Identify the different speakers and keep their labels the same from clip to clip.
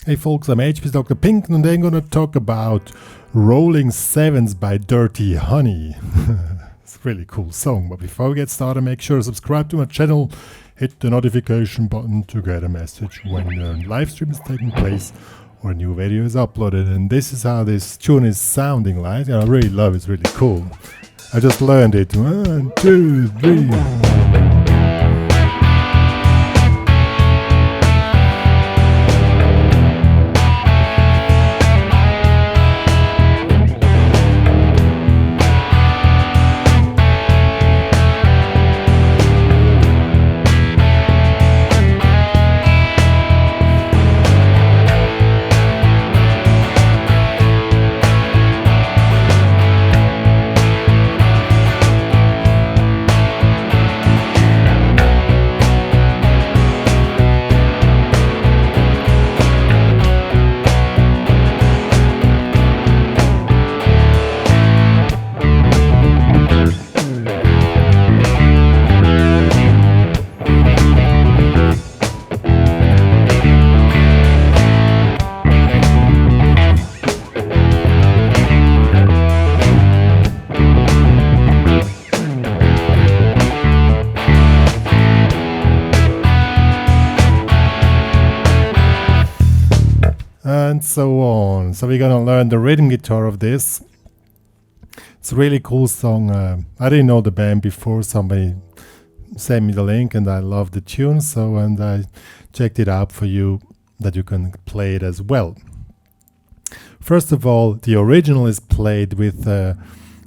Speaker 1: Hey folks, I'm HP's Dr. Pink and I'm gonna talk about Rolling Sevens by Dirty Honey. It's a really cool song, but before we get started, make sure to subscribe to my channel, hit the notification button to get a message when a live stream is taking place or a new video is uploaded. And this is how this tune is sounding like. I really love it, it's really cool. I just learned it. 1, 2, 3. And so on. So we're gonna learn the rhythm guitar of this. It's a really cool song. I didn't know the band before. Somebody sent me the link and I love the tune, and I checked it out for you that you can play it as well. First of all, the original is played with a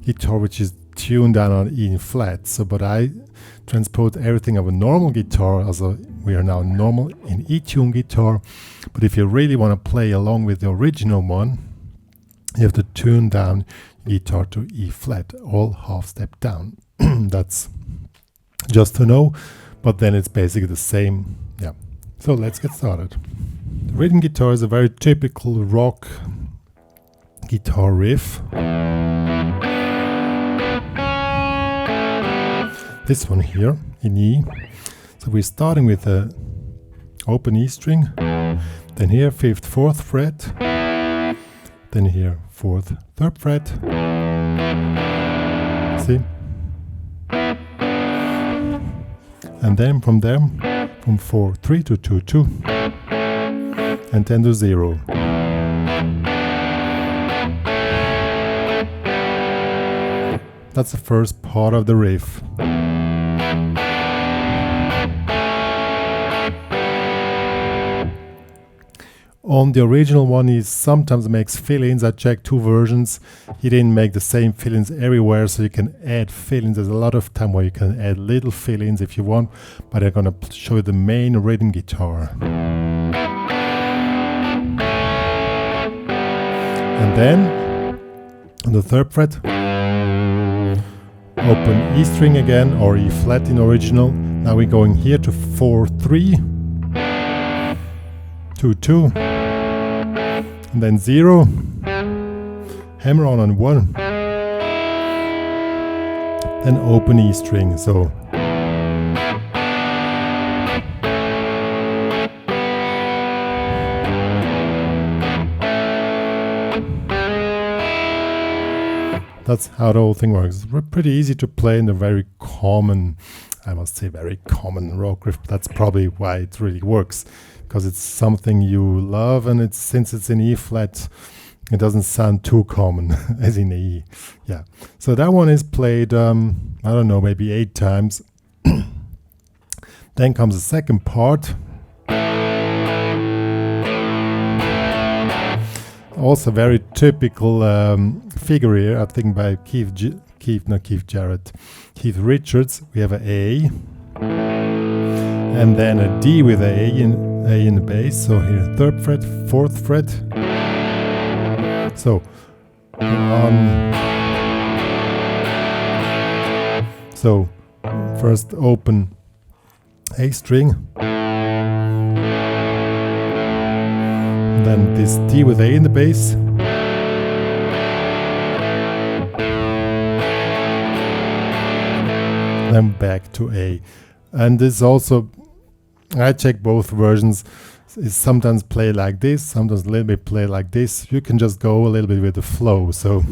Speaker 1: guitar which is tuned down on E flat. But I transport everything of a normal guitar, also we are now normal in E-tune guitar. But if you really want to play along with the original one, you have to tune down guitar to E flat, all half step down. That's just to know, but then it's basically the same. Yeah. So let's get started. The rhythm guitar is a very typical rock guitar riff. This one here in E. So we're starting with a open E string, then here 5th, 4th fret, then here 4th, 3rd fret. See? And then from there, from 4, 3 to 2, 2, and then to 0. That's the first part of the riff. On the original one, he sometimes makes fill-ins. I checked 2 versions. He didn't make the same fill-ins everywhere, so you can add fill-ins. There's a lot of time where you can add little fill-ins if you want, but I'm gonna show you the main rhythm guitar. And then, on the 3rd fret, open E string again, or E flat in original. Now we're going here to 4, 3, 2, 2, and then 0, hammer on 1, then open E string. So that's how the whole thing works. It's pretty easy to play in a very common, I must say very common rock riff. That's probably why it really works, because it's something you love, and since it's in E flat, it doesn't sound too common as in E. Yeah. So that one is played, I don't know, maybe 8 times. Then comes the second part. Also very typical figure here, I think by Keith Richards. We have an A, and then a D with a in the bass. So here 3rd fret, 4th fret. So so first open A string, then this D with A in the bass, then back to A. And this also, I checked both versions. is sometimes played like this, sometimes a little bit played like this. You can just go a little bit with the flow. So you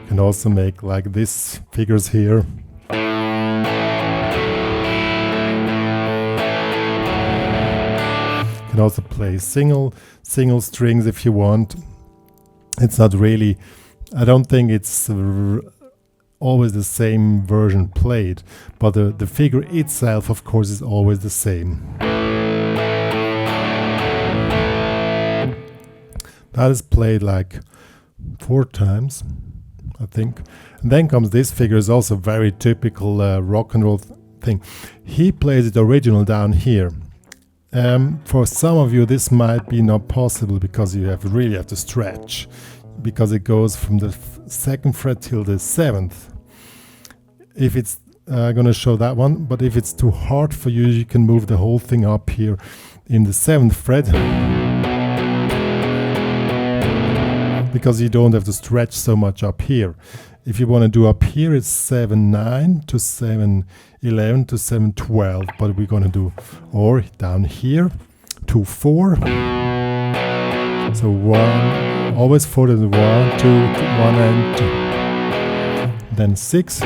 Speaker 1: can also make like this figures here. You can also play single strings if you want. It's not really, I don't think it's always the same version played, but the figure itself, of course, is always the same. That is played like 4 times, I think. And then comes this figure, is also very typical rock and roll thing. He plays it original down here. For some of you, this might be not possible because you really have to stretch, because it goes from the 2nd fret till the 7th. If it's gonna show that one, but if it's too hard for you, you can move the whole thing up here in the 7th fret, because you don't have to stretch so much up here. If you want to do up here, it's 7-9 to 7-11 to 7-12, but we're gonna do, or down here 2-4. So 1, always 4 to the 1, 2, 1 and 2. Then 6.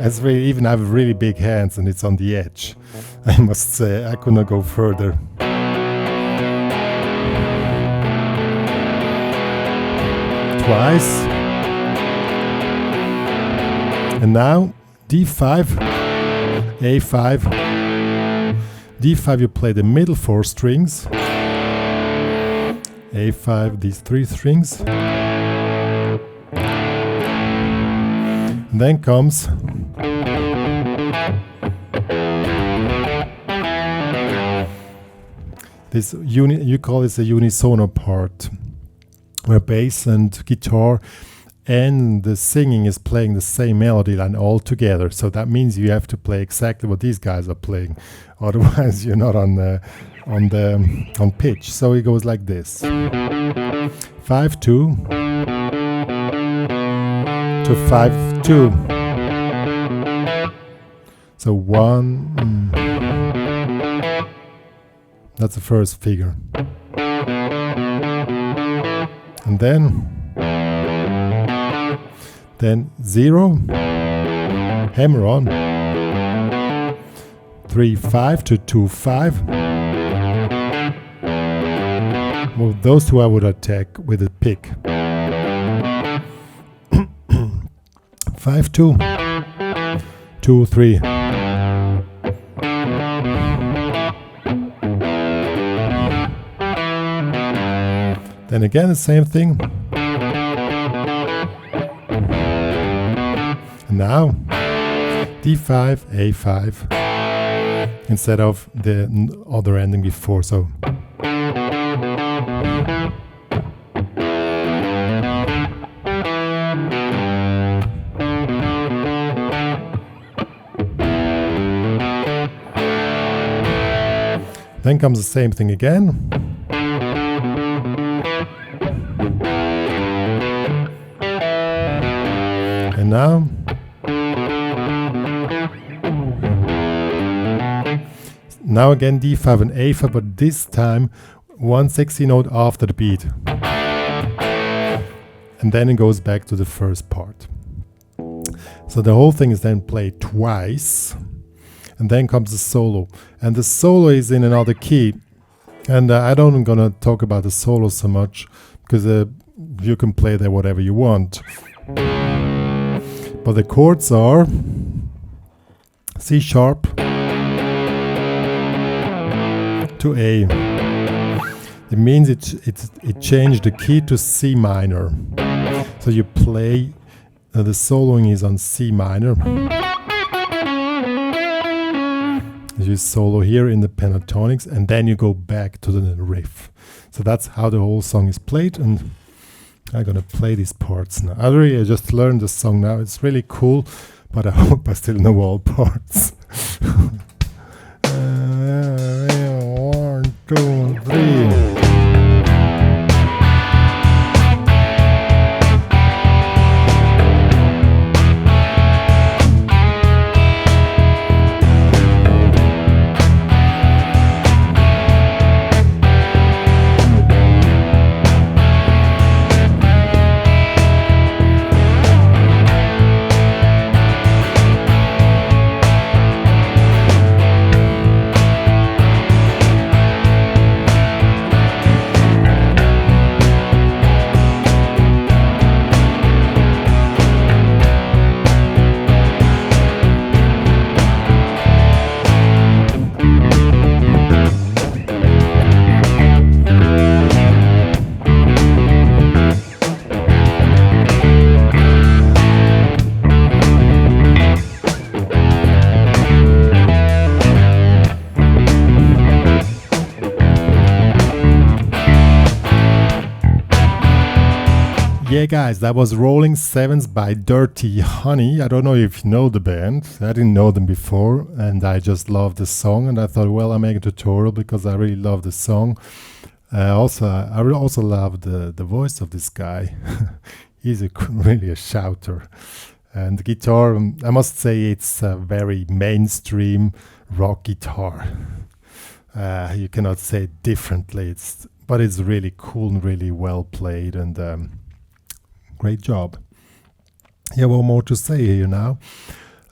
Speaker 1: As we even have really big hands and it's on the edge. I must say, I could not go further. Twice. And now D5, A5. D5 you play the middle 4 strings. A5 these 3 strings. And then comes this you call this a unisono part, where bass and guitar and the singing is playing the same melody line all together. So that means you have to play exactly what these guys are playing, otherwise you're not on pitch. So it goes like this: 5-2 to 5-2. So 1. That's the first figure. And then 0, hammer on, 3-5 to 2-5. Well, those two I would attack with a pick. 5-2, 2-3. Then again the same thing. And now D5, A5 instead of the other ending before. So then comes the same thing again. And now again D5 and A5, but this time 1/60 note after the beat. And then it goes back to the first part. So the whole thing is then played twice. And then comes the solo. And the solo is in another key. And I don't gonna talk about the solo so much, because you can play there whatever you want. But the chords are C sharp to A. It means it changed the key to C minor. So you play, the soloing is on C minor. You solo here in the pentatonics, and then you go back to the riff. So that's how the whole song is played, and I'm gonna play these parts now. I just learned the song now. It's really cool, but I hope I still know all parts. 1, 2, 3. Yeah, guys, that was Rolling Sevens by Dirty Honey. I don't know if you know the band. I didn't know them before, and I just love the song. And I thought, well, I'll make a tutorial because I really love the song. I also love the voice of this guy. He's really a shouter. And the guitar, I must say, it's a very mainstream rock guitar. You cannot say it differently. But it's really cool and really well played, and great job. Yeah, one more to say here now.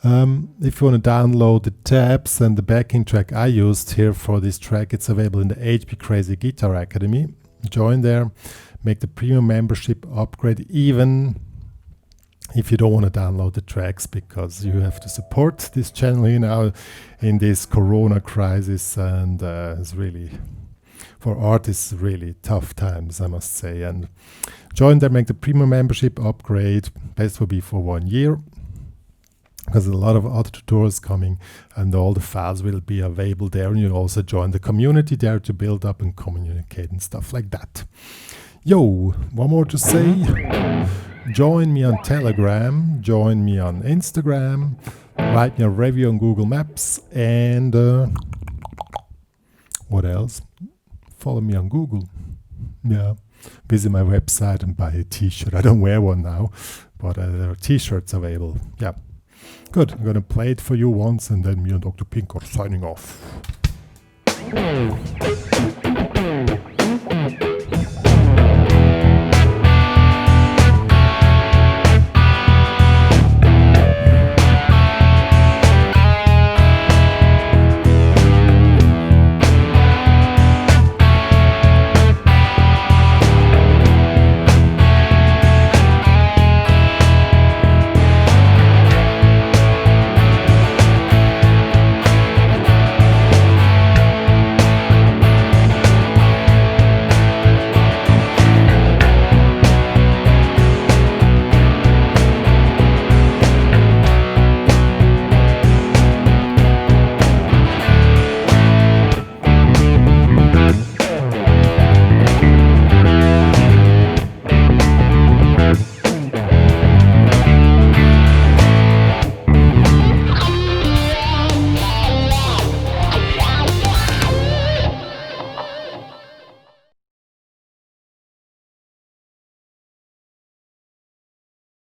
Speaker 1: If you want to download the tabs and the backing track I used here for this track, it's available in the HPCrazy Guitar Academy. Join there, make the premium membership upgrade, even if you don't want to download the tracks, because you have to support this channel here now in this Corona crisis, and it's really, for artists, really tough times, I must say. And join there, make the premium membership upgrade. Best will be for 1 year, because there's a lot of other tutorials coming, and all the files will be available there. And you'll also join the community there to build up and communicate and stuff like that. Yo, one more to say. Join me on Telegram, join me on Instagram, write me a review on Google Maps, and what else? Follow me on Google. Yeah, visit my website and buy a t-shirt. I don't wear one now, but there are t-shirts available. Yeah, good. I'm gonna play it for you once, and then me and Dr. Pink are signing off.